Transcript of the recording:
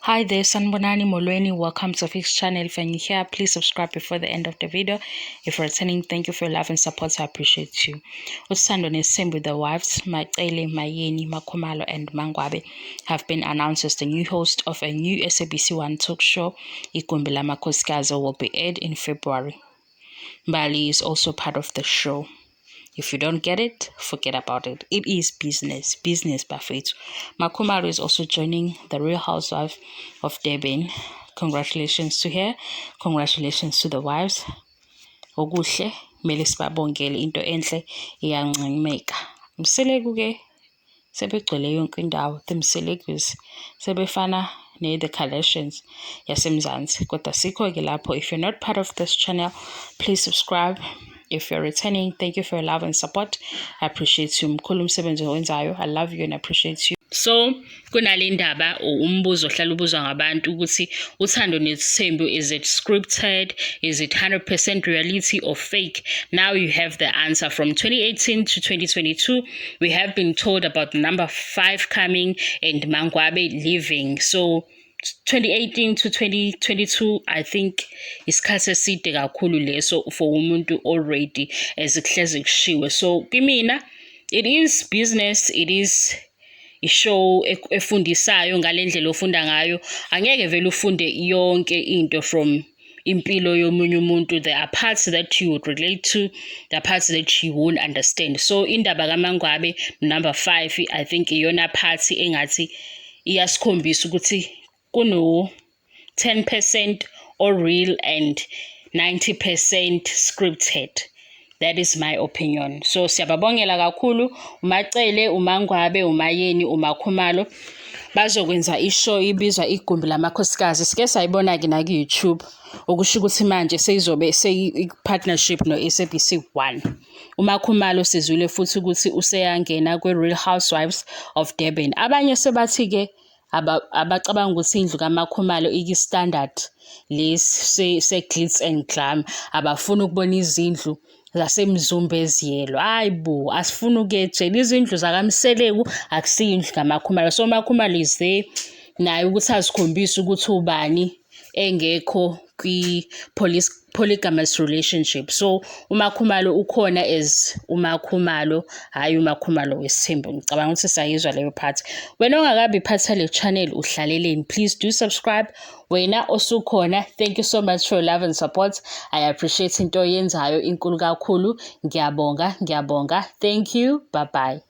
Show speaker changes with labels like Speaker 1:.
Speaker 1: Hi there, Sanbonani Molweni. Welcome to Fix channel. If you're new here, please subscribe before the end of the video. If you're returning, thank you for your love and support. I appreciate you. Uthando Nes'thembu, the wives, Macele, Mayeni, Makhomalo, and Mangwabe have been announced as the new host of a new SABC1 talk show. Igumbi Lamakhosikazi will be aired in February. Bali is also part of the show. If you don't get it, forget about it. It is business buffet. Makhomalo is also joining the Real Housewife of Durban. Congratulations to her. Congratulations to the wives. Okuhle mele sibabongele into enhle iyancimeka. Umseleku ke sebegcwele yonke indawo. The Mselekus sebefana the Kardashians yasemzansi. Kodwa sikho ke lapho. If you're not part of this channel, please subscribe. If you're returning, thank you for your love and support. I appreciate you. I love you and appreciate you. So, kunale ndaba umbuzo ohlala ubuzwa ngabantu ukuthi Uthando Nes'thembu, is it scripted? Is it 100% reality or fake? Now you have the answer. From 2018 to 2022, we have been told about the number 5 coming and Mangwabe leaving. So 2018 to 2022, I think isikhathi eside kakhulu leso for umuntu already ezikuhlezi kushiwe. So kimina, it is business, it is ishow efundisayo ngale ndlela ofunda ngayo. Angeke vele ufunde yonke into from impilo yomunye umuntu. There are parts that you would relate to, there are parts that you won't understand. So indaba kaMangwabe number 5, I think iyona party engathi iyasikhombisa ukuthi kuno 10% or real and 90% scripted. That is my opinion. So siyababongela kakhulu uMacele, uMangwabe, uMayeni, uMakhomalo bazokwenza ishow ibizwa Igumbi Lamakhosikazi. Sike sayibona ke na ku YouTube okusho ukuthi manje seyizobe partnership no SABC1. uMakhomalo sizwile futhi ukuthi useyangena kwe Real Housewives of Durban. Abanye sebathi ke abacabanga ukuthi indlu kaMakhomalo iki-standard lesi se-glitz and glam, abafuna ukubona izindlu zasemzumbe eziyelwa. Hayi bo, asifuna ukuyejela izindlu zakamseleku, akusiyo indlu kaMakhomalo. So uMakhomalo is there naye ukuthi azikhombise ukuthi ubani engekho polygamous relationship. So uMakhomalo ukhona as uMakhomalo, hayi uMakhomalo weSthembu. Ngicabanga ukuthi sayizwa leyo part. Wena ongakabi part le channel uhlaleleni, please do subscribe. Wena osukhona, thank you so much for your love and support. I appreciate into oyenzayo inkulu kakhulu. Ngiyabonga. Thank you. Bye bye.